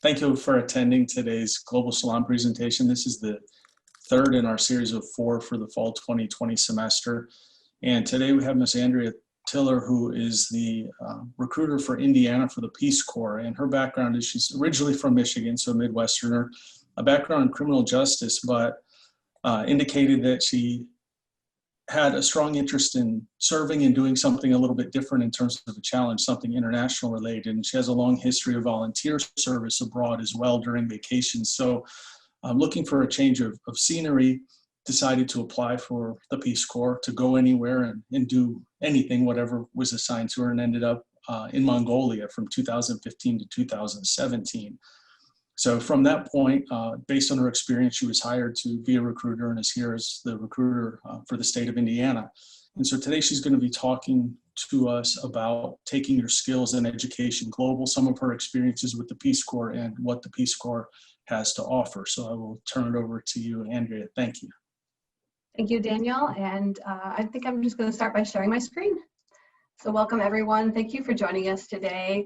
Thank you for attending today's Global Salon presentation. This is the third in our series of 4 for the fall 2020 semester. And today we have Ms. Andrea Tiller, who is the recruiter for Indiana for the Peace Corps. And her background is she's originally from Michigan, so a Midwesterner, a background in criminal justice, but indicated that she had a strong interest in serving and doing something a little bit different in terms of a challenge, something international related. And she has a long history of volunteer service abroad as well during vacations. So looking for a change of scenery, decided to apply for the Peace Corps, to go anywhere and do anything, whatever was assigned to her, and ended up in Mongolia from 2015 to 2017. So from that point, based on her experience, she was hired to be a recruiter and is here as the recruiter for the state of Indiana. And so today she's going to be talking to us about taking your skills in education global, some of her experiences with the Peace Corps and what the Peace Corps has to offer. So I will turn it over to you, Andrea. Thank you. Thank you, Daniel. And I think I'm just going to start by sharing my screen. So welcome, everyone. Thank you for joining us today.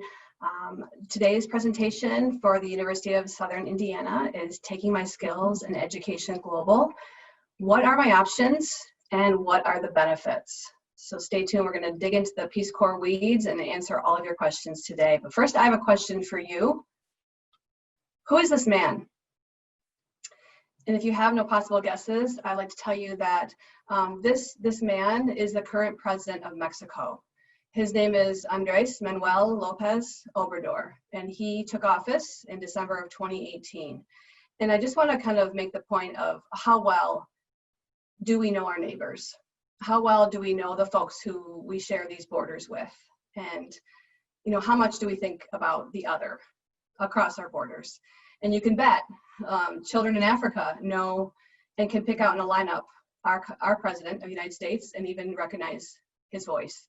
Today's presentation for the University of Southern Indiana is Taking My Skills in Education Global. What are my options and what are the benefits? So stay tuned. We're going to dig into the Peace Corps weeds and answer all of your questions today. But first, I have a question for you. Who is this man? And if you have no possible guesses, I'd like to tell you that this man is the current president of Mexico. His name is Andres Manuel Lopez Obrador, and he took office in December of 2018. And I just want to kind of make the point of how well do we know our neighbors? How well do we know the folks who we share these borders with? And, you know, how much do we think about the other across our borders? And you can bet children in Africa know and can pick out in a lineup our president of the United States and even recognize his voice.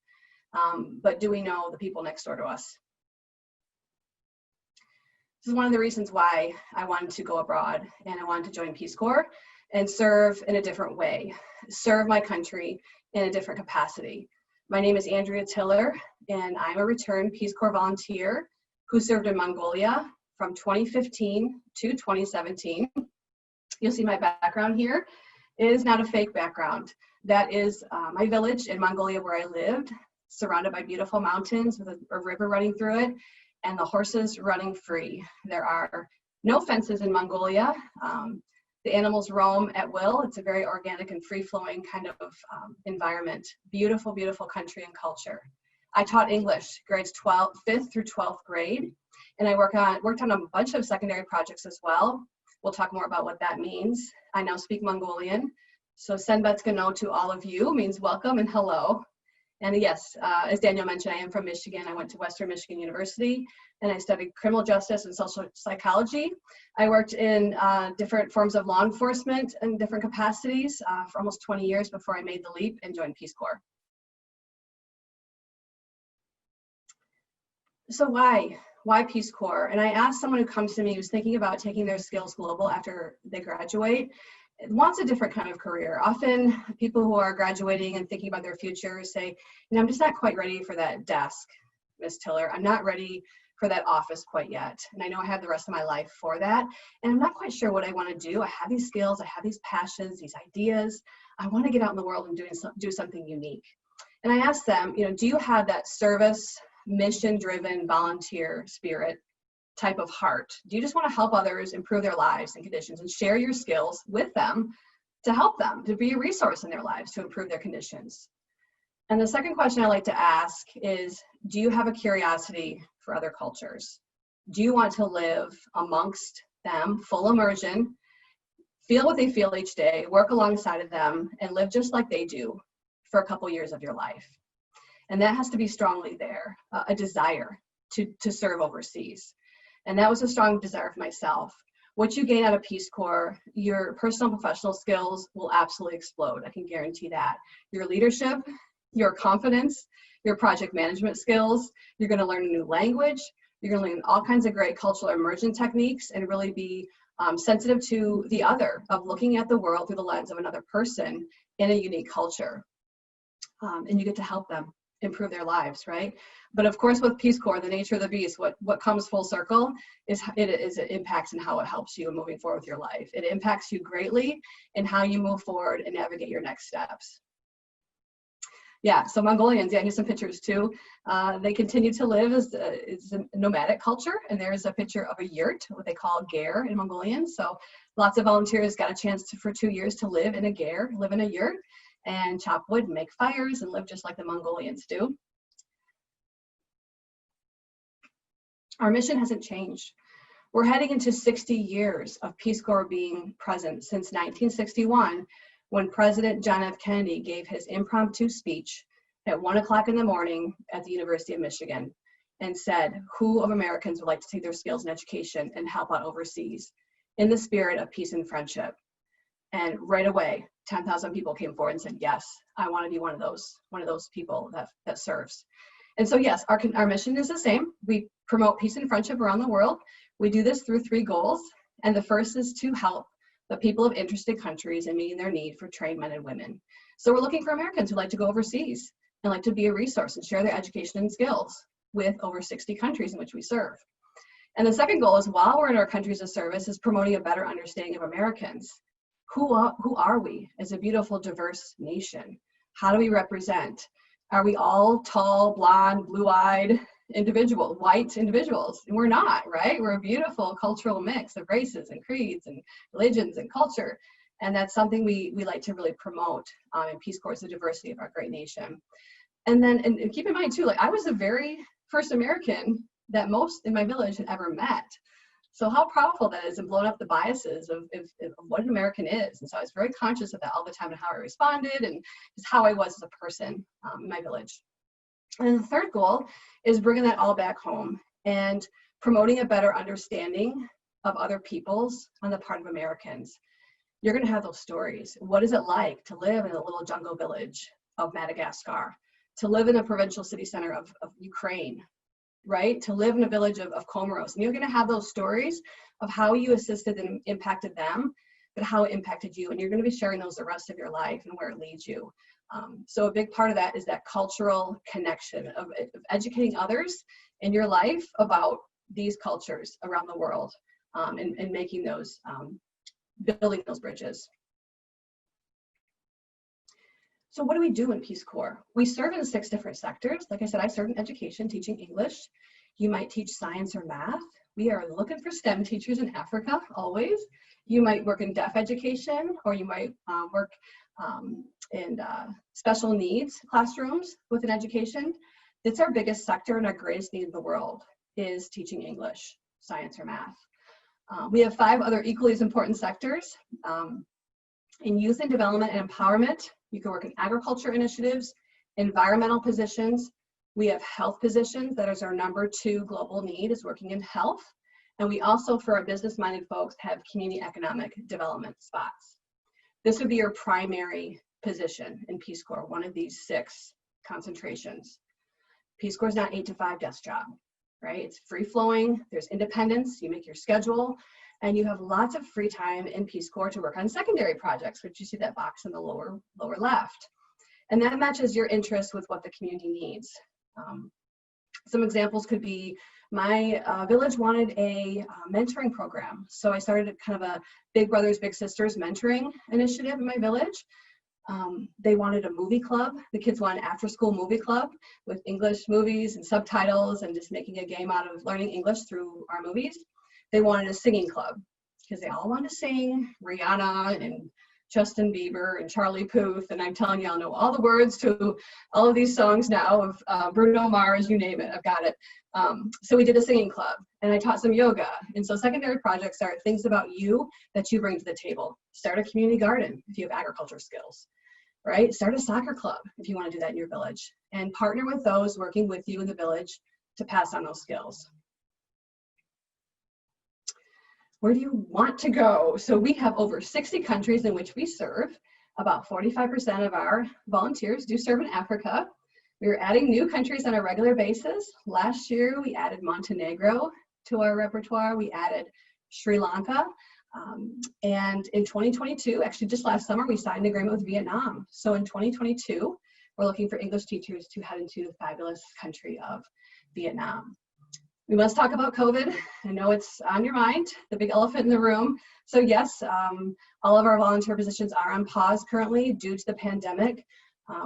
But do we know the people next door to us? This is one of the reasons why I wanted to go abroad and I wanted to join Peace Corps and serve in a different way, serve my country in a different capacity. My name is Andrea Tiller, and I'm a returned Peace Corps volunteer who served in Mongolia from 2015 to 2017. You'll see my background here. It is not a fake background. That is my village in Mongolia where I lived, surrounded by beautiful mountains with a river running through it and the horses running free. There are no fences in Mongolia. The animals roam at will. It's a very organic and free-flowing kind of environment. Beautiful, beautiful country and culture. I taught English, grades 5th through 12th grade, and I worked on a bunch of secondary projects as well. We'll talk more about what that means. I now speak Mongolian, so Senbetskano to all of you means welcome and hello. And yes, as Daniel mentioned, I am from Michigan. I went to Western Michigan University and I studied criminal justice and social psychology. I worked in different forms of law enforcement in different capacities for almost 20 years before I made the leap and joined Peace Corps. So why Peace Corps? And I asked someone who comes to me who's thinking about taking their skills global after they graduate, wants a different kind of career. Often people who are graduating and thinking about their future say, you know, I'm just not quite ready for that desk, Ms. Tiller. I'm not ready for that office quite yet. And I know I have the rest of my life for that. And I'm not quite sure what I want to do. I have these skills, I have these passions, these ideas. I want to get out in the world and do something unique. And I asked them, you know, do you have that service, mission-driven volunteer spirit type of heart? Do you just want to help others improve their lives and conditions and share your skills with them to help them, to be a resource in their lives to improve their conditions? And the second question I like to ask is, do you have a curiosity for other cultures? Do you want to live amongst them, full immersion, feel what they feel each day, work alongside of them, and live just like they do for a couple years of your life? And that has to be strongly there, a desire to serve overseas. And that was a strong desire for myself. What you gain out of Peace Corps, your personal and professional skills will absolutely explode. I can guarantee that. Your leadership, your confidence, your project management skills, you're going to learn a new language, you're going to learn all kinds of great cultural immersion techniques and really be sensitive to the other, of looking at the world through the lens of another person in a unique culture. And you get to help them. improve their lives, right? But of course, with Peace Corps, the nature of the beast, what comes full circle is it impacts and how it helps you in moving forward with your life. It impacts you greatly in how you move forward and navigate your next steps. Yeah, so Mongolians, yeah, here's some pictures too. They continue to live as a nomadic culture, and there's a picture of a yurt, what they call ger in Mongolian. So lots of volunteers got a chance for 2 years to live in a ger, live in a yurt, and chop wood, and make fires, and live just like the Mongolians do. Our mission hasn't changed. We're heading into 60 years of Peace Corps being present since 1961, when President John F. Kennedy gave his impromptu speech at 1 o'clock in the morning at the University of Michigan and said, who of Americans would like to take their skills in education and help out overseas in the spirit of peace and friendship? And right away, 10,000 people came forward and said, yes, I want to be one of those people that serves. And so yes, our mission is the same. We promote peace and friendship around the world. We do this through 3 goals. And the first is to help the people of interested countries in meeting their need for trained men and women. So we're looking for Americans who like to go overseas and like to be a resource and share their education and skills with over 60 countries in which we serve. And the second goal is, while we're in our countries of service, is promoting a better understanding of Americans. Who are we as a beautiful, diverse nation? How do we represent? Are we all tall, blonde, blue-eyed individuals, white individuals? And we're not, right? We're a beautiful cultural mix of races and creeds and religions and culture. And that's something we like to really promote in Peace Corps, the diversity of our great nation. And then, and keep in mind too, like I was the very first American that most in my village had ever met. So how powerful that is, and blowing up the biases of what an American is. And so I was very conscious of that all the time, and how I responded and just how I was as a person in my village. And the third goal is bringing that all back home and promoting a better understanding of other peoples on the part of Americans. You're going to have those stories. What is it like to live in a little jungle village of Madagascar, to live in a provincial city center of Ukraine, right? To live in a village of Comoros. And you're going to have those stories of how you assisted and impacted them, but how it impacted you. And you're going to be sharing those the rest of your life and where it leads you. So a big part of that is that cultural connection of educating others in your life about these cultures around the world, and making those, building those bridges. So what do we do in Peace Corps? We serve in 6 different sectors. Like I said, I serve in education, teaching English. You might teach science or math. We are looking for STEM teachers in Africa, always. You might work in deaf education, or you might work in special needs classrooms within education. It's our biggest sector, and our greatest need in the world is teaching English, science, or math. We have 5 other equally as important sectors. In youth and development and empowerment, you can work in agriculture initiatives, environmental positions. We have health positions. That is our number 2 global need, is working in health. And we also, for our business-minded folks, have community economic development spots. This would be your primary position in Peace Corps, one of these 6 concentrations. Peace Corps is not 8 to 5 desk job, right? It's free-flowing, there's independence, you make your schedule, and you have lots of free time in Peace Corps to work on secondary projects, which you see that box in the lower left. And that matches your interest with what the community needs. Some examples could be, my village wanted a mentoring program. So I started kind of a Big Brothers Big Sisters mentoring initiative in my village. They wanted a movie club. The kids wanted an after-school movie club with English movies and subtitles, and just making a game out of learning English through our movies. They wanted a singing club because they all want to sing Rihanna and Justin Bieber and Charlie Puth. And I'm telling you, I'll know all the words to all of these songs now of Bruno Mars, you name it, I've got it. So we did a singing club, and I taught some yoga. And so secondary projects are things about you that you bring to the table. Start a community garden if you have agriculture skills, right? Start a soccer club if you want to do that in your village, and partner with those working with you in the village to pass on those skills. Where do you want to go? So we have over 60 countries in which we serve. About 45% of our volunteers do serve in Africa. We are adding new countries on a regular basis. Last year, we added Montenegro to our repertoire. We added Sri Lanka. And in 2022, actually just last summer, we signed an agreement with Vietnam. So in 2022, we're looking for English teachers to head into the fabulous country of Vietnam. We must talk about COVID. I know it's on your mind, the big elephant in the room. So yes, all of our volunteer positions are on pause currently due to the pandemic.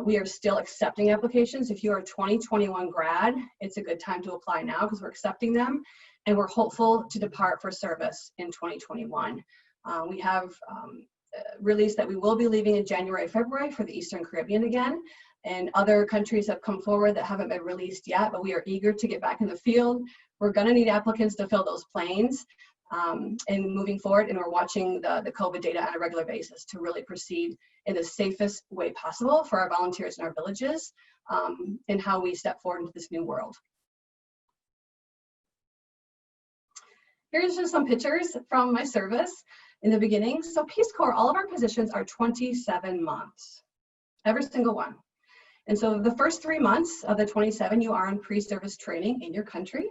We are still accepting applications. If you are a 2021 grad, it's a good time to apply now because we're accepting them, and we're hopeful to depart for service in 2021. We have released that we will be leaving in January, February for the Eastern Caribbean again, and other countries have come forward that haven't been released yet, but we are eager to get back in the field. We're going to need applicants to fill those planes and moving forward, and we're watching the COVID data on a regular basis to really proceed in the safest way possible for our volunteers in our villages and how we step forward into this new world. Here's just some pictures from my service in the beginning. So Peace Corps, all of our positions are 27 months, every single one. And so the first 3 months of the 27, you are on pre-service training in your country,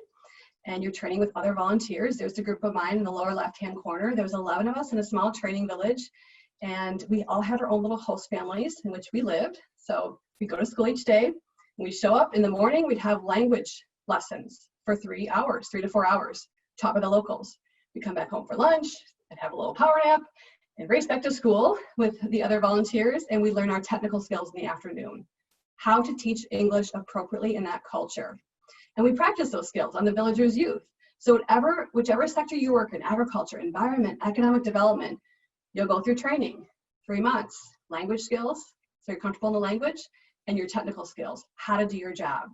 and you're training with other volunteers. There's a group of mine in the lower left-hand corner. There was 11 of us in a small training village, and we all had our own little host families in which we lived. So we go to school each day, and we show up in the morning, we'd have language lessons for 3 hours, 3 to 4 hours, taught by the locals. We come back home for lunch and have a little power nap and race back to school with the other volunteers, and we learn our technical skills in the afternoon. How to teach English appropriately in that culture. And we practice those skills on the villagers' youth. So whichever sector you work in, agriculture, environment, economic development, you'll go through training, 3 months, language skills, so you're comfortable in the language, and your technical skills, how to do your job.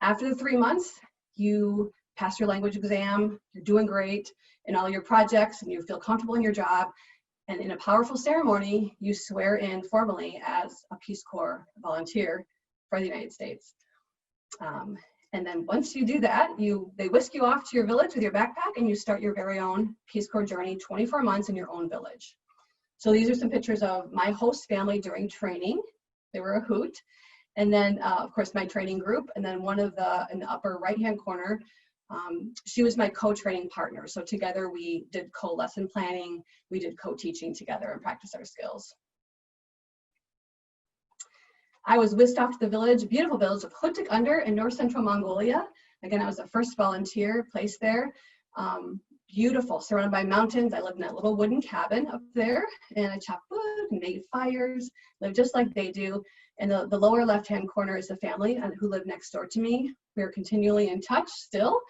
After the 3 months, you pass your language exam, you're doing great in all your projects, and you feel comfortable in your job. And in a powerful ceremony, you swear in formally as a Peace Corps volunteer for the United States. And then once you do that, they whisk you off to your village with your backpack, and you start your very own Peace Corps journey, 24 months in your own village. So these are some pictures of my host family during training. They were a hoot. And then, of course, my training group. And then one of in the upper right-hand corner, she was my co-training partner. So together we did co-lesson planning, we did co-teaching together and practice our skills. I was whisked off to the village, beautiful village of Hutuk Under in north central Mongolia. Again, I was the first volunteer placed there. Beautiful, surrounded by mountains. I lived in that little wooden cabin up there, and I chopped wood and made fires, lived just like they do. And the lower left-hand corner is the family who lived next door to me. We are continually in touch still.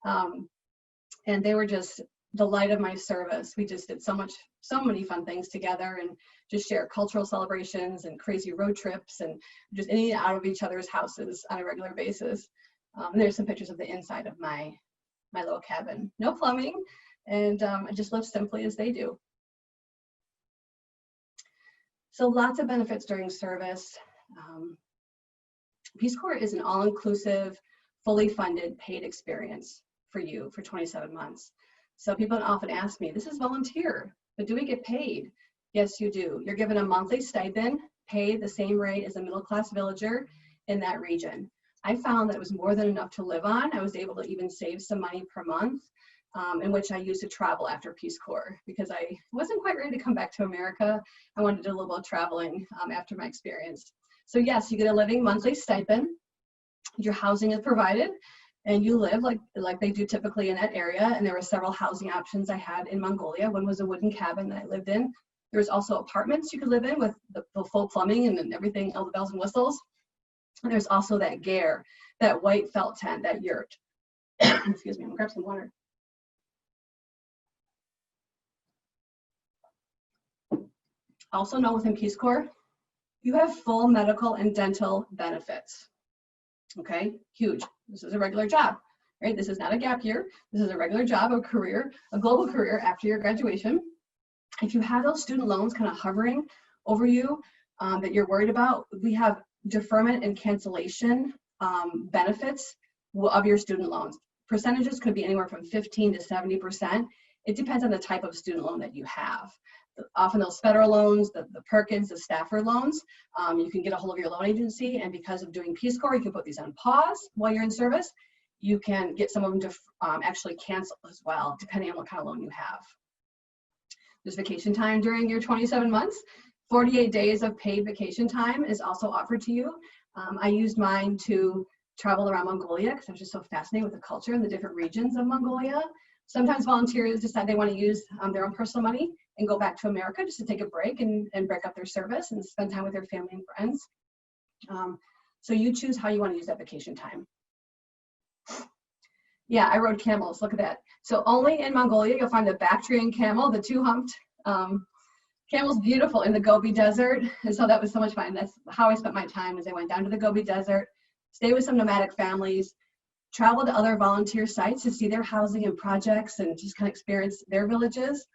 And they were just the light of my service. We just did so many fun things together, and just share cultural celebrations and crazy road trips, and just in and out of each other's houses on a regular basis. And there's some pictures of the inside of my little cabin. No plumbing, and I just live simply as they do. So lots of benefits during service. Peace Corps is an all-inclusive, fully funded, paid experience for you for 27 months. So people often ask me, this is volunteer, but do we get paid? Yes, you do. You're given a monthly stipend, paid the same rate as a middle-class villager in that region. I found that it was more than enough to live on. I was able to even save some money per month, in which I used to travel after Peace Corps, because I wasn't quite ready to come back to America. I wanted to do a little bit of traveling after my experience. So yes, you get a living monthly stipend. Your housing is provided, and you live like they do typically in that area. And there were several housing options I had in Mongolia. One was a wooden cabin that I lived in. There was also apartments you could live in with the full plumbing and everything, all the bells and whistles. And there's also that ger, that white felt tent, that yurt. Excuse me, I'm gonna grab some water. Also know within Peace Corps, you have full medical and dental benefits. Okay, huge. This is a regular job, right? This is not a gap year. This is a regular job, a career, a global career after your graduation. If you have those student loans kind of hovering over you that you're worried about, we have deferment and cancellation benefits of your student loans. Percentages could be anywhere from 15 to 70%. It depends on the type of student loan that you have. Often those federal loans, the Perkins, the Stafford loans, you can get a hold of your loan agency, and because of doing Peace Corps, you can put these on pause while you're in service. You can get some of them to actually cancel as well, depending on what kind of loan you have. There's vacation time during your 27 months. 48 days of paid vacation time is also offered to you. I used mine to travel around Mongolia because I was just so fascinated with the culture and the different regions of Mongolia. Sometimes volunteers decide they want to use their own personal money and go back to America just to take a break and break up their service and spend time with their family and friends. So you choose how you want to use that vacation time. Yeah, I rode camels. Look at that. So only in Mongolia you'll find the Bactrian camel, the two-humped. Camel's beautiful in the Gobi Desert, and so that was so much fun. That's how I spent my time. As I went down to the Gobi Desert, stayed with some nomadic families, traveled to other volunteer sites to see their housing and projects, and just kind of experience their villages.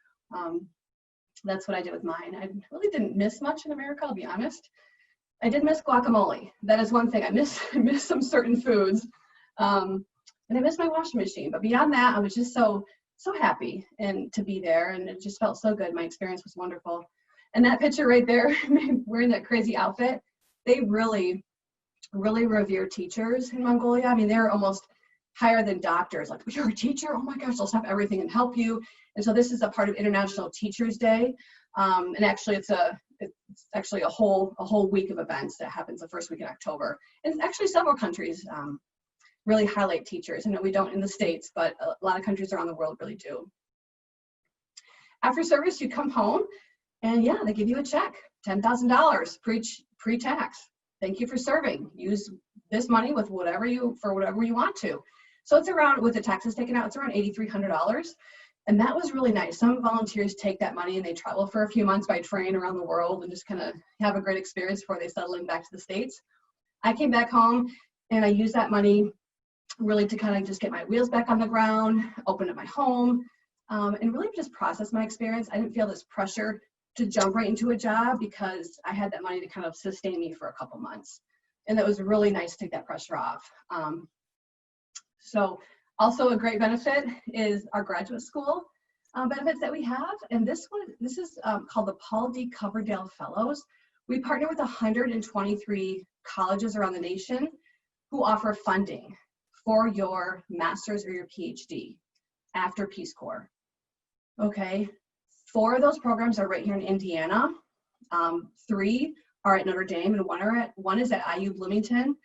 That's what I did with mine. I really didn't miss much in America, I'll be honest. I did miss guacamole. That is one thing. I miss some certain foods. And I miss my washing machine. But beyond that, I was just so happy and to be there, and it just felt so good. My experience was wonderful. And that picture right there, wearing that crazy outfit, they really, really revere teachers in Mongolia. I mean, they're almost higher than doctors. Like, you're a teacher? Oh my gosh, they'll stop everything and help you. And so this is a part of International Teachers Day. And actually it's actually a whole week of events that happens the first week in October. And actually several countries really highlight teachers. I know we don't in the States, but a lot of countries around the world really do. After service, you come home and yeah, they give you a check, $10,000 pre-tax. Thank you for serving. Use this money with whatever you want to. So it's around, with the taxes taken out, it's around $8,300. And that was really nice. Some volunteers take that money and they travel for a few months by train around the world and just kind of have a great experience before they settle in back to the States. I came back home and I used that money really to kind of just get my wheels back on the ground, open up my home, and really just process my experience. I didn't feel this pressure to jump right into a job because I had that money to kind of sustain me for a couple months. And that was really nice to take that pressure off. So also a great benefit is our graduate school benefits that we have. And this is called the Paul D. Coverdale Fellows. We partner with 123 colleges around the nation who offer funding for your master's or your PhD after Peace Corps. Okay, 4 of those programs are right here in Indiana. 3 are at Notre Dame and one is at IU Bloomington.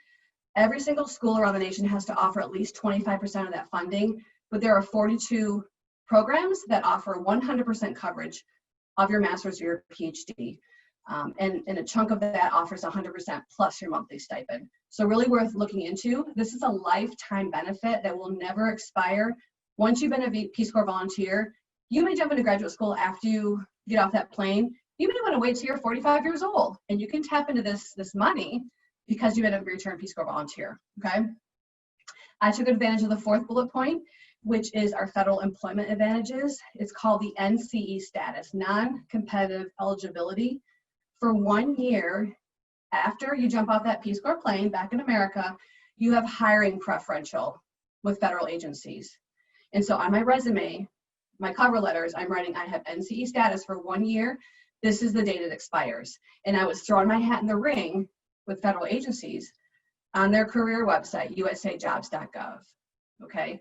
Every single school around the nation has to offer at least 25% of that funding, but there are 42 programs that offer 100% coverage of your master's or your PhD. And a chunk of that offers 100% plus your monthly stipend. So really worth looking into. This is a lifetime benefit that will never expire. Once you've been a Peace Corps volunteer, you may jump into graduate school after you get off that plane. You may want to wait till you're 45 years old and you can tap into this money because you've been a return Peace Corps volunteer, okay? I took advantage of the 4th bullet point, which is our federal employment advantages. It's called the NCE status, non-competitive eligibility. For 1 year after you jump off that Peace Corps plane back in America, you have hiring preferential with federal agencies. And so on my resume, my cover letters, I'm writing I have NCE status for 1 year. This is the date it expires. And I was throwing my hat in the ring with federal agencies on their career website, usajobs.gov, okay?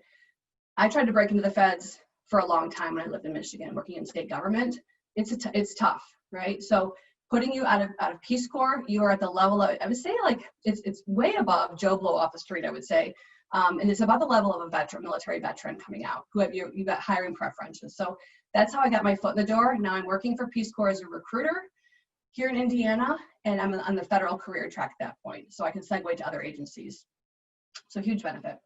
I tried to break into the feds for a long time when I lived in Michigan, working in state government. It's tough, right? So putting you out of Peace Corps, you are at the level of, I would say like, it's way above Joe Blow off the street, I would say. And it's about the level of a veteran, military veteran coming out, who you've got hiring preferences. So that's how I got my foot in the door. Now I'm working for Peace Corps as a recruiter here in Indiana, and I'm on the federal career track at that point. So I can segue to other agencies. So huge benefit.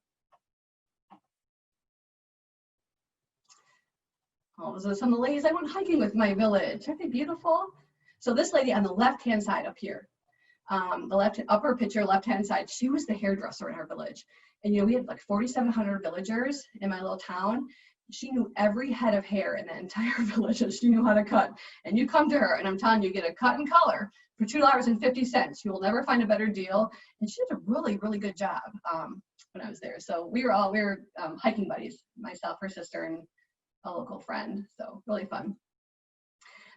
Oh, those are some of the ladies I went hiking with my village. Aren't they beautiful? So this lady on the left-hand side up here, the upper picture, left-hand side, she was the hairdresser in our village. And you know, we had like 4,700 villagers in my little town. She knew every head of hair in the entire village and she knew how to cut. And you come to her and I'm telling you, get a cut and color for $2.50. You will never find a better deal. And she did a really, really good job when I was there. So we were hiking buddies, myself, her sister, and a local friend. So really fun.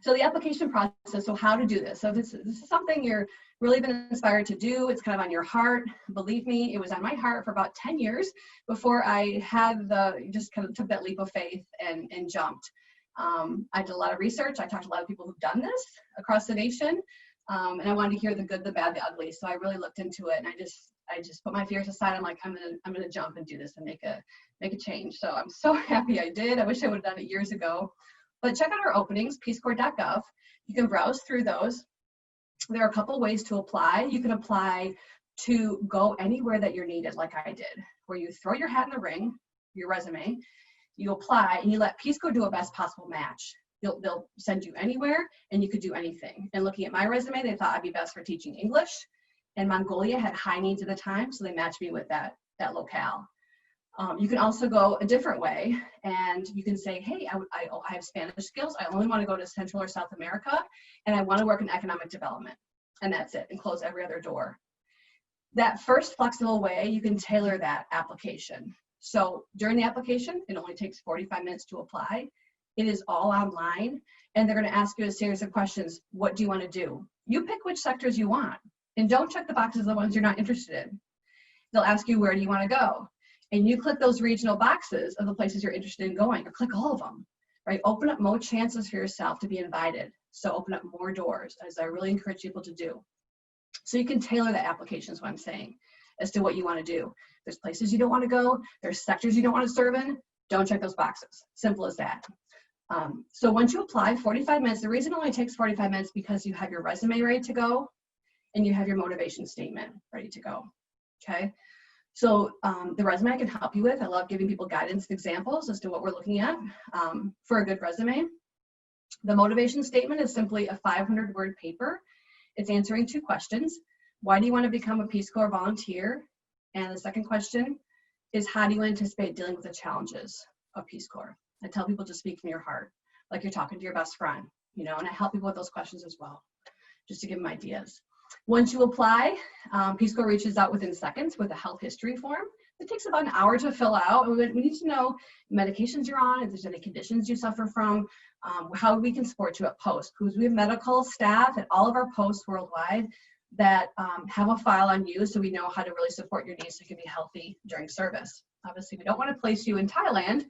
So the application process, so how to do this. So this is something you're really been inspired to do. It's kind of on your heart. Believe me, it was on my heart for about 10 years before I had just kind of took that leap of faith and jumped. I did a lot of research. I talked to a lot of people who've done this across the nation. And I wanted to hear the good, the bad, the ugly. So I really looked into it, and I just put my fears aside. I'm like, I'm gonna jump and do this and make a change. So I'm so happy I did. I wish I would have done it years ago. But check out our openings, peacecorps.gov. You can browse through those. There are a couple ways to apply. You can apply to go anywhere that you're needed, like I did, where you throw your hat in the ring, your resume, you apply, and you let Peace Corps do a best possible match. They'll send you anywhere, and you could do anything. And looking at my resume, they thought I'd be best for teaching English, and Mongolia had high needs at the time, so they matched me with that locale. You can also go a different way, and you can say, hey, I have Spanish skills. I only want to go to Central or South America, and I want to work in economic development. And that's it, and close every other door. That first flexible way, you can tailor that application. So during the application, it only takes 45 minutes to apply. It is all online, and they're going to ask you a series of questions. What do you want to do? You pick which sectors you want, and don't check the boxes of the ones you're not interested in. They'll ask you, where do you want to go? And you click those regional boxes of the places you're interested in going, or click all of them, right? Open up more chances for yourself to be invited. So open up more doors, as I really encourage people to do. So you can tailor the application is what I'm saying, as to what you want to do. There's places you don't want to go. There's sectors you don't want to serve in. Don't check those boxes. Simple as that. So once you apply, 45 minutes, the reason it only takes 45 minutes because you have your resume ready to go and you have your motivation statement ready to go, okay? So the resume I can help you with. I love giving people guidance and examples as to what we're looking at for a good resume. The motivation statement is simply a 500-word paper. It's answering 2 questions. Why do you want to become a Peace Corps volunteer? And the second question is, how do you anticipate dealing with the challenges of Peace Corps? I tell people to speak from your heart, like you're talking to your best friend, you know, and I help people with those questions as well, just to give them ideas. Once you apply, Peace Corps reaches out within seconds with a health history form. It takes about an hour to fill out. We need to know medications you're on, if there's any conditions you suffer from, how we can support you at post, because we have medical staff at all of our posts worldwide that have a file on you, so we know how to really support your needs so you can be healthy during service. Obviously, we don't want to place you in Thailand,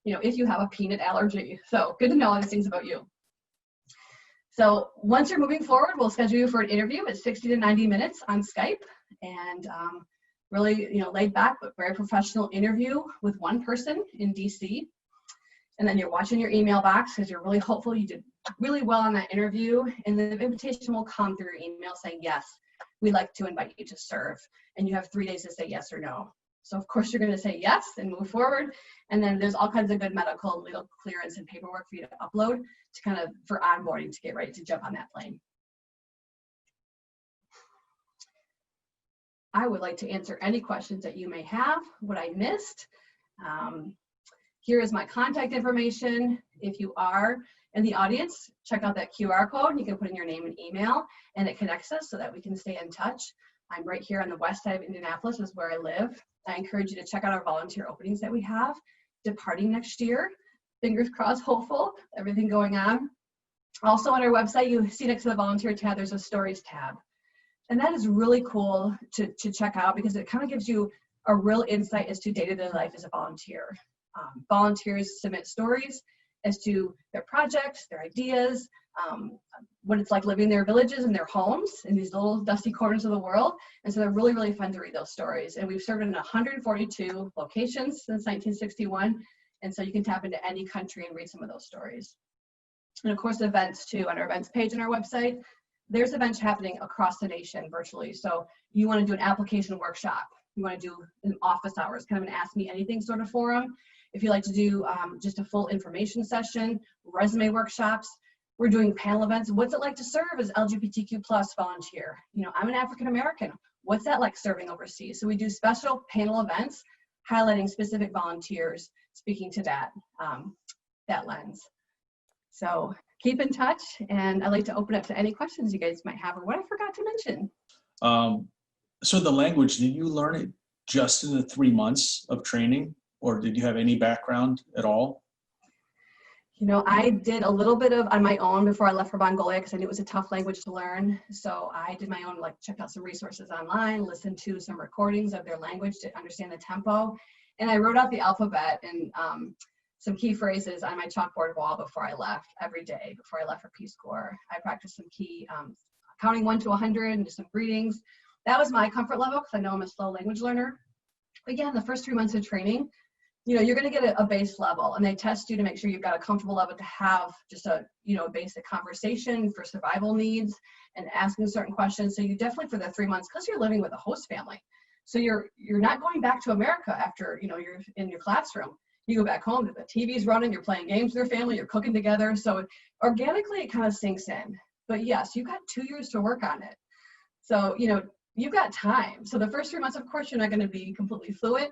you know, if you have a peanut allergy. So good to know all these things about you. So once you're moving forward, we'll schedule you for an interview. It's 60 to 90 minutes on Skype, and really, you know, laid back but very professional interview with one person in DC. And then you're watching your email box because you're really hopeful you did really well on that interview, and the invitation will come through your email saying, yes, we'd like to invite you to serve. And you have 3 days to say yes or no. So of course you're going to say yes and move forward. And then there's all kinds of good medical and legal clearance and paperwork for you to upload to kind of for onboarding to get ready to jump on that plane. I would like to answer any questions that you may have, what I missed. Here is my contact information. If you are in the audience, check out that QR code and you can put in your name and email, and it connects us so that we can stay in touch. I'm right here on the west side of Indianapolis is where I live. I encourage you to check out our volunteer openings that we have departing next year. Fingers crossed, hopeful, everything going on. Also on our website, you see next to the volunteer tab, there's a stories tab. And that is really cool to check out because it kind of gives you a real insight as to day-to-day life as a volunteer. Volunteers submit stories as to their projects, their ideas, what it's like living in their villages and their homes in these little dusty corners of the world. And so they're really, really fun to read those stories. And we've served in 142 locations since 1961. And so you can tap into any country and read some of those stories. And of course, events too. On our events page on our website, there's events happening across the nation virtually. So you want to do an application workshop. You want to do an office hours, kind of an Ask Me Anything sort of forum. If you like to do just a full information session, resume workshops, we're doing panel events. What's it like to serve as LGBTQ+ volunteer? You know, I'm an African American. What's that like serving overseas? So we do special panel events highlighting specific volunteers speaking to that, that lens. So keep in touch, and I'd like to open up to any questions you guys might have or what I forgot to mention. So the language, did you learn it just in the 3 months of training, or did you have any background at all? You know, I did a little bit of on my own before I left for Mongolia because I knew it was a tough language to learn. So I did my own, like checked out some resources online, listened to some recordings of their language to understand the tempo. And I wrote out the alphabet. And some key phrases on my chalkboard wall before I left every day, before I left for Peace Corps. I practiced some key counting 1 to 100 and just some greetings. That was my comfort level because I know I'm a slow language learner. Again, the first 3 months of training, you know, you're going to get a base level, and they test you to make sure you've got a comfortable level to have just a, you know, basic conversation for survival needs and asking certain questions. So you definitely, for the 3 months, because you're living with a host family, so you're not going back to America after, you know, you're in your classroom. You go back home, the TV's running, you're playing games with your family, you're cooking together. So organically, it kind of sinks in. But yes, you've got 2 years to work on it. So, you know, you've got time. So the first 3 months, of course, you're not going to be completely fluent,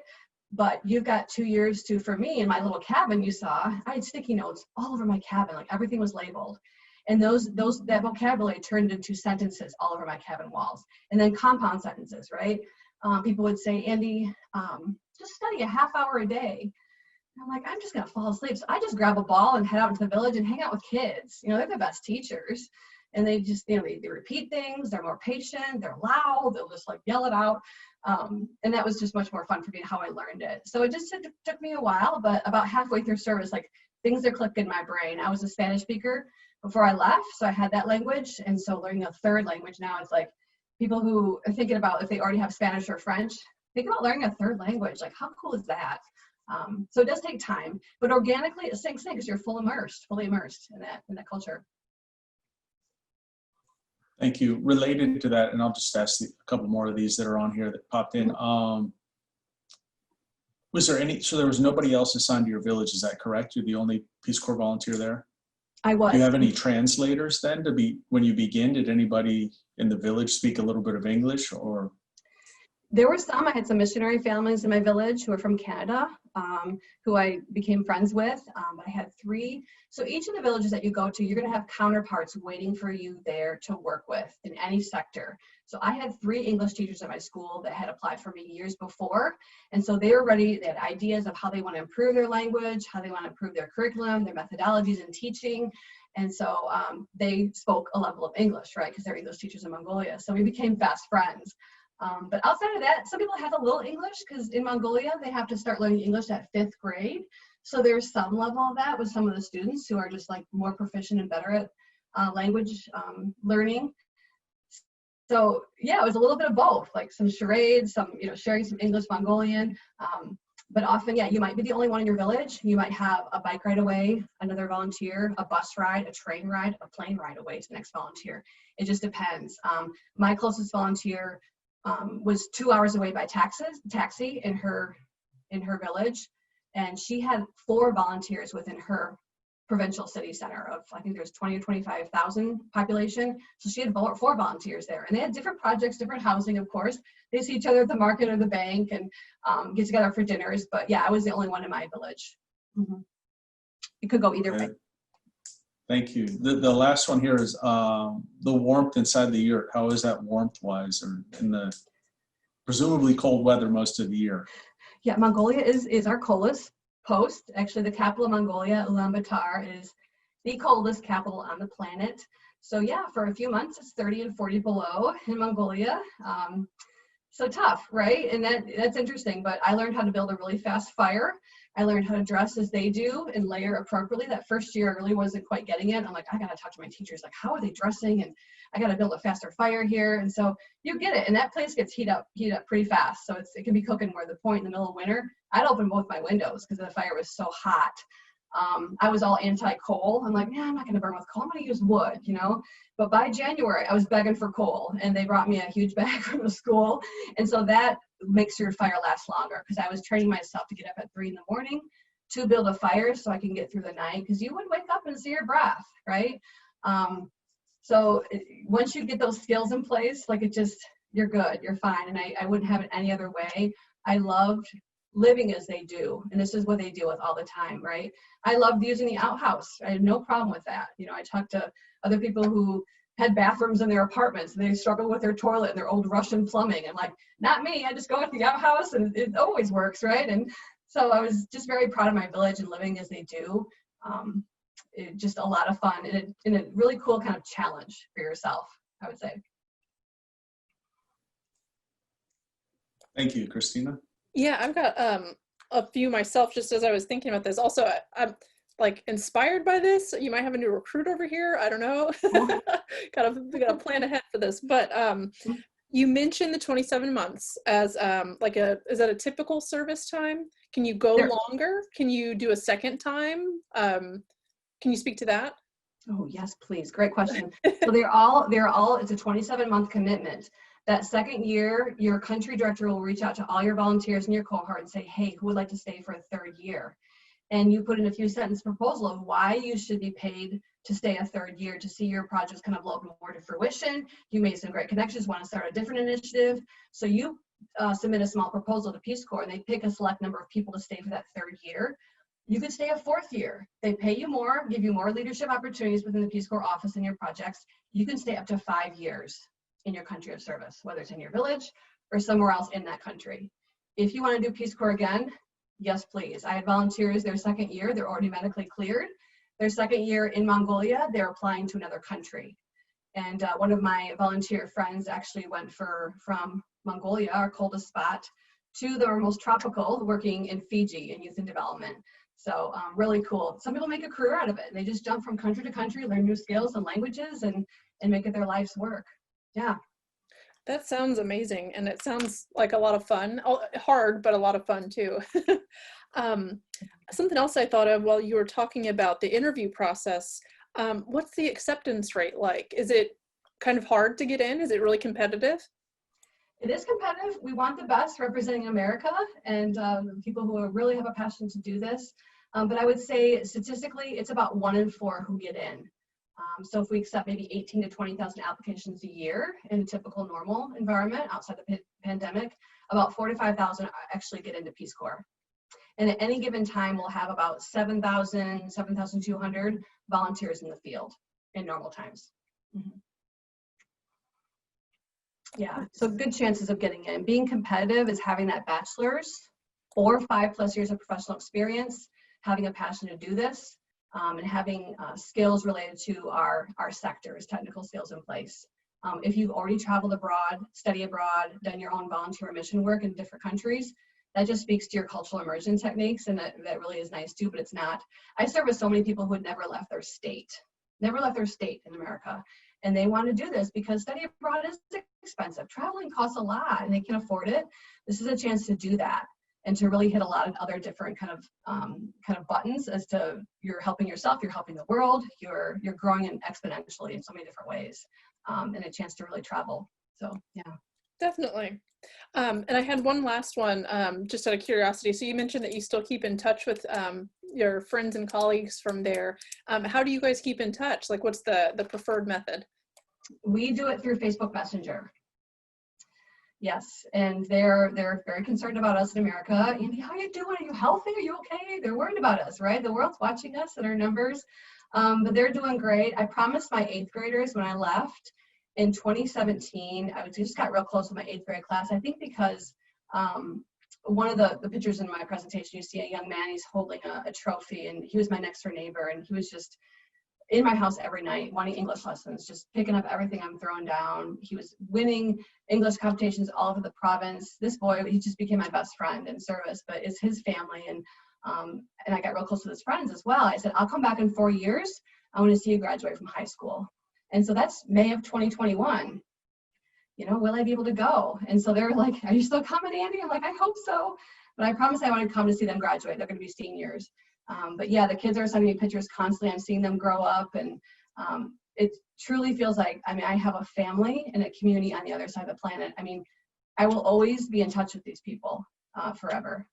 but you've got 2 years to, for me, in my little cabin you saw, I had sticky notes all over my cabin, like everything was labeled. And that vocabulary turned into sentences all over my cabin walls. And then compound sentences, right? People would say, Andy, just study a half hour a day. And I'm like, I'm just gonna fall asleep. So I just grab a ball and head out into the village and hang out with kids. You know, they're the best teachers. And they just, you know, they repeat things, they're more patient, they're loud, they'll just like yell it out. And that was just much more fun for me, how I learned it. So it just took me a while, but about halfway through service, like things are clicking in my brain. I was a Spanish speaker before I left, so I had that language. And so learning a third language now, it's like people who are thinking about if they already have Spanish or French, think about learning a third language. Like, how cool is that? So it does take time, but organically it sinks in because you're fully immersed in that culture. Thank you. Related to that, and I'll just ask a couple more of these that are on here that popped in. Was there any, so there was nobody else assigned to your village, is that correct? You're the only Peace Corps volunteer there? I was. Do you have any translators then when you begin? Did anybody in the village speak a little bit of English, or? There were some. I had some missionary families in my village who were from Canada, who I became friends with. I had 3. So each of the villages that you go to, you're going to have counterparts waiting for you there to work with in any sector. So I had 3 English teachers at my school that had applied for me years before. And so they were ready. They had ideas of how they want to improve their language, how they want to improve their curriculum, their methodologies in teaching. And so they spoke a level of English, right? Because they're English teachers in Mongolia. So we became fast friends. But outside of that, some people have a little English because in Mongolia, they have to start learning English at 5th grade. So there's some level of that with some of the students who are just like more proficient and better at language learning. So yeah, it was a little bit of both, like some charades, some, you know, sharing some English Mongolian. But often, yeah, you might be the only one in your village. You might have a bike ride away, another volunteer, a bus ride, a train ride, a plane ride away to the next volunteer. It just depends. My closest volunteer was 2 hours away by taxi in her village, and she had 4 volunteers within her provincial city center of, I think there's 20 or 25,000 population. So she had 4 volunteers there, and they had different projects, different housing, of course. They see each other at the market or the bank and get together for dinners. But yeah, I was the only one in my village. Mm-hmm. It could go either way. Thank you. The last one here is the warmth inside the yurt. How is that warmth-wise, or in the presumably cold weather most of the year? Yeah, Mongolia is our coldest post. Actually, the capital of Mongolia, Ulaanbaatar, is the coldest capital on the planet. So yeah, for a few months, it's 30 and 40 below in Mongolia. So tough, right? And that's interesting, but I learned how to build a really fast fire. I learned how to dress as they do and layer appropriately. That first year I really wasn't quite getting it. I'm like, I gotta talk to my teachers, like, how are they dressing? And I gotta build a faster fire here. And so you get it. And that place gets heat up pretty fast. So it can be cooking more. The point in the middle of winter, I'd open both my windows because the fire was so hot. I was all anti-coal. I'm like, yeah, I'm not gonna burn with coal. I'm gonna use wood, you know? But by January, I was begging for coal, and they brought me a huge bag from the school. And so that makes your fire last longer, because I was training myself to get up at 3 in the morning to build a fire so I can get through the night, because you would wake up and see your breath, right? So once you get those skills in place, like you're good, you're fine. And I wouldn't have it any other way. I loved living as they do, and this is what they deal with all the time, right? I loved using the outhouse. I had no problem with that. You know, I talked to other people who had bathrooms in their apartments, and they struggle with their toilet and their old Russian plumbing. And like, not me, I just go with the outhouse and it always works, right? And so I was just very proud of my village and living as they do. Just a lot of fun and a really cool kind of challenge for yourself, I would say. Thank you, Christina. Yeah, I've got a few myself just as I was thinking about this. Also, I'm like inspired by this. You might have a new recruit over here. I don't know. Gotta plan ahead for this. But you mentioned the 27 months as like is that a typical service time? Can you go longer? Can you do a second time? Can you speak to that? Oh, yes, please. Great question. So they're all, it's a 27-month commitment. That second year, your country director will reach out to all your volunteers in your cohort and say, hey, who would like to stay for a third year? And you put in a few sentence proposal of why you should be paid to stay a third year, to see your projects kind of blow more to fruition. You made some great connections, want to start a different initiative. So you submit a small proposal to Peace Corps, and they pick a select number of people to stay for that third year. You could stay a fourth year. They pay you more, give you more leadership opportunities within the Peace Corps office and your projects. You can stay up to 5 years in your country of service, whether it's in your village or somewhere else in that country. If you want to do Peace Corps again, yes, please. I had volunteers their second year, they're already medically cleared. Their second year in Mongolia, they're applying to another country. And one of my volunteer friends actually went from Mongolia, our coldest spot, to the most tropical, working in Fiji in youth and development. So really cool. Some people make a career out of it. They just jump from country to country, learn new skills and languages, and make it their life's work. Yeah. That sounds amazing. And it sounds like a lot of fun. Hard, but a lot of fun too. Something else I thought of while you were talking about the interview process, what's the acceptance rate like? Is it kind of hard to get in? Is it really competitive? It is competitive. We want the best representing America and people who really have a passion to do this. But I would say statistically, it's about 1 in 4 who get in. So if we accept maybe 18 to 20,000 applications a year in a typical normal environment outside the pandemic, about 4 to 5,000 actually get into Peace Corps. And at any given time, we'll have about 7,000, 7,200 volunteers in the field in normal times. Mm-hmm. Yeah, so good chances of getting in. Being competitive is having that bachelor's or 5+ years of professional experience, having a passion to do this, and having skills related to our sectors, technical skills in place. If you've already traveled abroad, studied abroad, done your own volunteer mission work in different countries, that just speaks to your cultural immersion techniques, and that really is nice too, but it's not. I service so many people who had never left their state in America. And they want to do this because study abroad is expensive. Traveling costs a lot and they can afford it. This is a chance to do that and to really hit a lot of other different kind of buttons as to you're helping yourself, you're helping the world, you're growing exponentially in so many different ways, and a chance to really travel. So yeah. Definitely. And I had one last one, just out of curiosity. So you mentioned that you still keep in touch with your friends and colleagues from there. How do you guys keep in touch? Like, what's the preferred method? We do it through Facebook Messenger. Yes, and they're very concerned about us in America. Andy, how are you doing? Are you healthy? Are you okay? They're worried about us, right? The world's watching us and our numbers, but they're doing great. I promised my 8th graders when I left in 2017, I just got real close with my 8th grade class. I think because one of the pictures in my presentation, you see a young man, he's holding a trophy, and he was my next door neighbor, and he was just in my house every night wanting English lessons, just picking up everything I'm throwing down. He was winning English competitions all over the province. This boy, he just became my best friend in service, but it's his family, and I got real close with his friends as well. I said, I'll come back in 4 years. I want to see you graduate from high school. And so that's May of 2021. You know, will I be able to go? And so they're like, are you still coming, Andy? I'm like, I hope so. But I promise I want to come to see them graduate. They're going to be seniors. But yeah, the kids are sending me pictures constantly. I'm seeing them grow up, and it truly feels like, I mean, I have a family and a community on the other side of the planet. I mean, I will always be in touch with these people forever.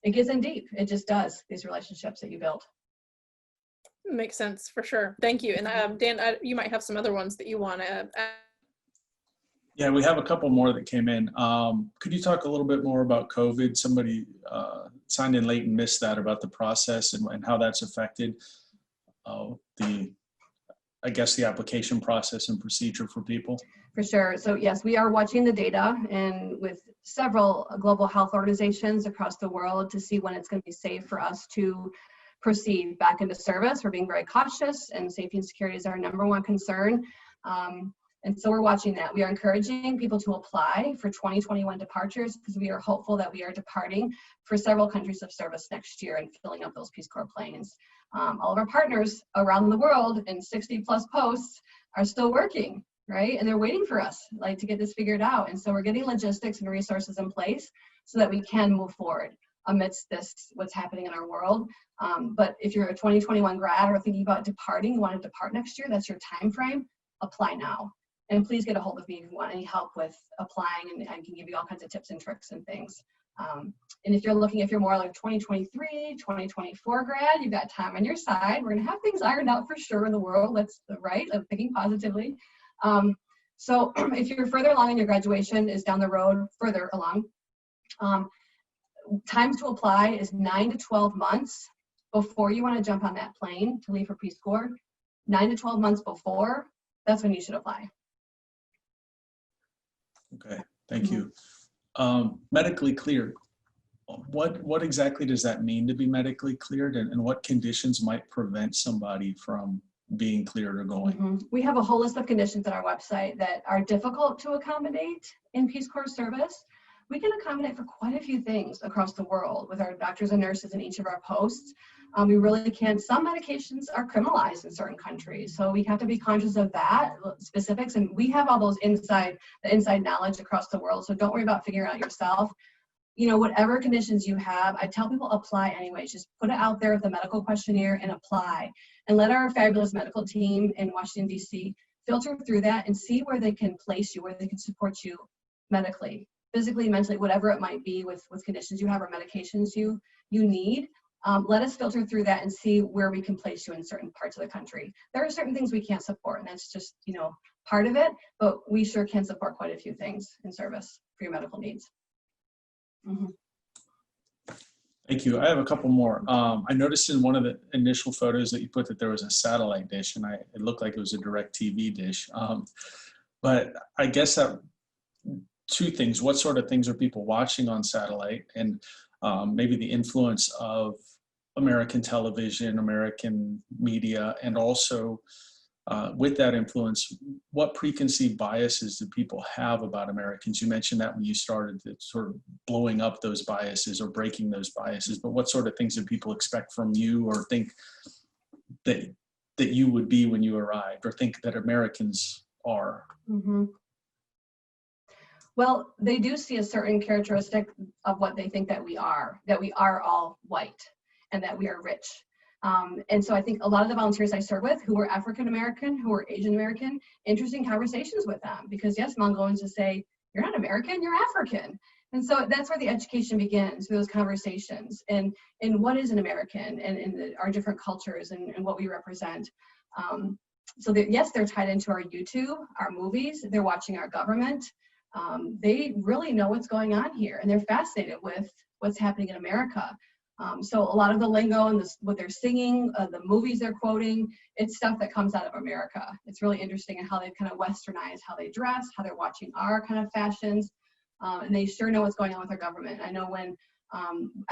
It gets in deep. It just does, these relationships that you build. Makes sense, for sure. Thank you. And Dan, you might have some other ones that you want to add. Yeah, we have a couple more that came in. Could you talk a little bit more about COVID? Somebody signed in late and missed that, about the process and how that's affected the application process and procedure for people. For sure. So yes, we are watching the data and with several global health organizations across the world to see when it's going to be safe for us to proceed back into service. We're being very cautious, and safety and security is our #1 concern. And so we're watching that. We are encouraging people to apply for 2021 departures because we are hopeful that we are departing for several countries of service next year and filling up those Peace Corps planes. All of our partners around the world in 60 plus posts are still working, right? And they're waiting for us like to get this figured out. And so we're getting logistics and resources in place so that we can move forward amidst this, what's happening in our world. But if you're a 2021 grad or thinking about departing, you want to depart next year, that's your time frame, apply now. And please get a hold of me if you want any help with applying, and I can give you all kinds of tips and tricks and things. And if you're more like 2023, 2024 grad, you've got time on your side. We're gonna have things ironed out for sure in the world, that's right, I'm thinking positively. So if you're further along in your graduation is down the road, further along, time to apply is 9 to 12 months before you want to jump on that plane to leave for Peace Corps. 9 to 12 months before, that's when you should apply. Okay, thank you. Medically cleared. What exactly does that mean to be medically cleared, and what conditions might prevent somebody from being cleared or going? We have a whole list of conditions on our website that are difficult to accommodate in Peace Corps service. We can accommodate for quite a few things across the world with our doctors and nurses in each of our posts. We really can. Some medications are criminalized in certain countries, so we have to be conscious of that specifics. And we have all those inside knowledge across the world. So don't worry about figuring it out yourself. You know, whatever conditions you have, I tell people apply anyways. Just put it out there with the medical questionnaire and apply, and let our fabulous medical team in Washington D.C. filter through that and see where they can place you, where they can support you medically, physically, mentally, whatever it might be with conditions you have or medications you need. Let us filter through that and see where we can place you in certain parts of the country. There are certain things we can't support, and that's just, you know, part of it, but we sure can support quite a few things in service for your medical needs. Thank you. I have a couple more. I noticed in one of the initial photos that you put that there was a satellite dish, and it looked like it was a DirecTV dish. But I guess that two things: what sort of things are people watching on satellite, and maybe the influence of American television, American media, and also with that influence, what preconceived biases do people have about Americans? You mentioned that when you started sort of blowing up those biases or breaking those biases, but what sort of things do people expect from you or think that you would be when you arrived, or think that Americans are? Well, they do see a certain characteristic of what they think that we are all white and that we are rich. And so I think a lot of the volunteers I serve with who are African American, who are Asian American, interesting conversations with them, because yes, Mongolians just say, you're not American, you're African. And so that's where the education begins, those conversations, and what is an American, and our different cultures and what we represent. So that, yes, they're tied into our YouTube, our movies, they're watching our government. They really know what's going on here, and they're fascinated with what's happening in America. So a lot of the lingo and what they're singing, the movies they're quoting, it's stuff that comes out of America. It's really interesting in how they've kind of westernized how they dress, how they're watching our kind of fashions, and they sure know what's going on with our government. I know when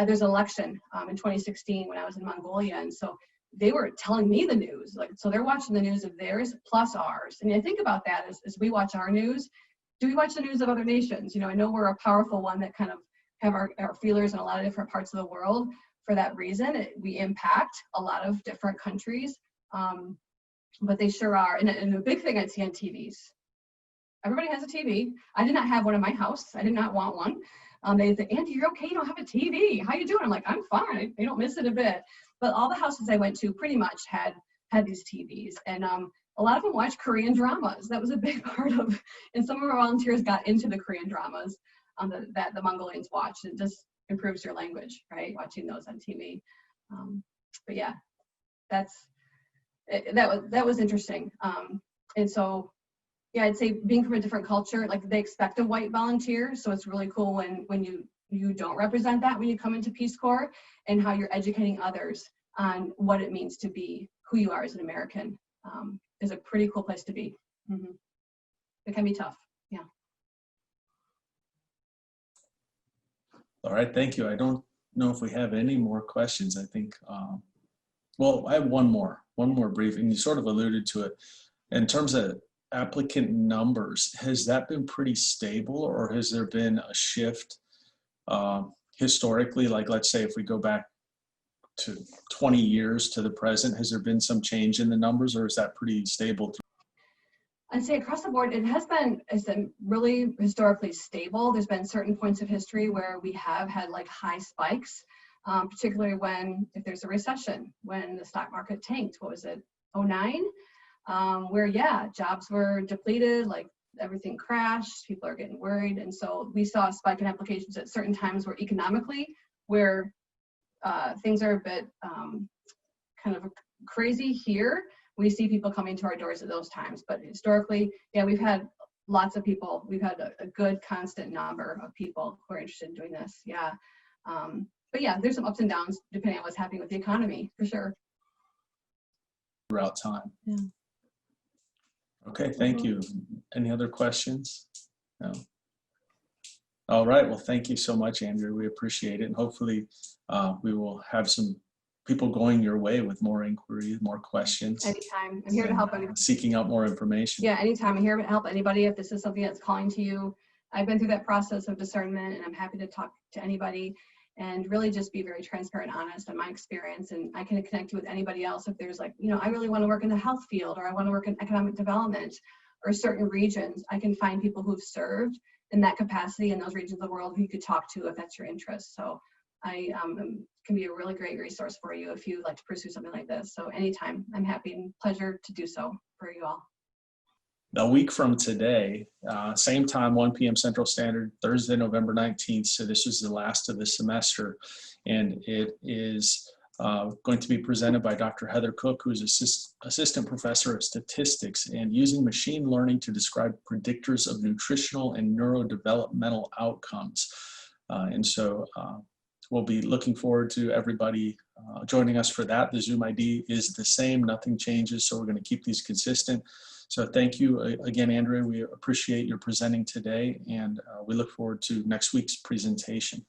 there's an election in 2016 when I was in Mongolia, and so they were telling me the news, like, so they're watching the news of theirs plus ours. And I think about that as we watch our news. Do we watch the news of other nations? You know, I know we're a powerful one that kind of have our feelers in a lot of different parts of the world. For that reason, we impact a lot of different countries, but they sure are. And the big thing I'd see on TVs. Everybody has a TV. I did not have one in my house. I did not want one. They say, Andy, you're okay, you don't have a TV. How you doing? I'm like, I'm fine. I don't miss it a bit. But all the houses I went to pretty much had these TVs. And a lot of them watched Korean dramas. That was a big part of, and some of our volunteers got into the Korean dramas that the Mongolians watch. It just improves your language, right? Watching those on TV. But yeah, that was interesting. And so, yeah, I'd say being from a different culture, like they expect a white volunteer. So it's really cool when you don't represent that when you come into Peace Corps, and how you're educating others on what it means to be who you are as an American. Is a pretty cool place to be. It can be tough, yeah. All right, thank you. I don't know if we have any more questions. I think, well, I have one more brief, and you sort of alluded to it. In terms of applicant numbers, has that been pretty stable, or has there been a shift historically? Like, let's say if we go back to 20 years to the present, has there been some change in the numbers, or is that pretty stable? I'd say across the board, it's been really historically stable. There's been certain points of history where we have had like high spikes, particularly if there's a recession, when the stock market tanked. What was it, '09? Where, yeah, jobs were depleted, like everything crashed, people are getting worried. And so we saw a spike in applications at certain times where economically, where things are a bit kind of crazy here, we see people coming to our doors at those times. But historically, yeah, we've had lots of people. We've had a good constant number of people who are interested in doing this. Yeah. But yeah, there's some ups and downs depending on what's happening with the economy, for sure. Throughout time. Yeah. Okay, thank you. Any other questions? No. All right, well, thank you so much, Andrea. We appreciate it. And hopefully we will have some people going your way with more inquiries, more questions. Anytime. I'm here to help anybody. Seeking out more information. Yeah, anytime. I'm here to help anybody if this is something that's calling to you. I've been through that process of discernment, and I'm happy to talk to anybody and really just be very transparent and honest on my experience. And I can connect you with anybody else if there's like, I really want to work in the health field, or I want to work in economic development or certain regions. I can find people who've served in that capacity in those regions of the world who you could talk to if that's your interest. So I can be a really great resource for you if you like to pursue something like this. So anytime, I'm happy and pleasure to do so for you all. A week from today, same time, 1 p.m. Central Standard, Thursday, November 19th. So this is the last of the semester, and it is going to be presented by Dr. Heather Cook, who is assistant professor of statistics and using machine learning to describe predictors of nutritional and neurodevelopmental outcomes. And so we'll be looking forward to everybody joining us for that. The Zoom ID is the same, nothing changes, so we're going to keep these consistent. So thank you again, Andrea. We appreciate your presenting today, and we look forward to next week's presentation.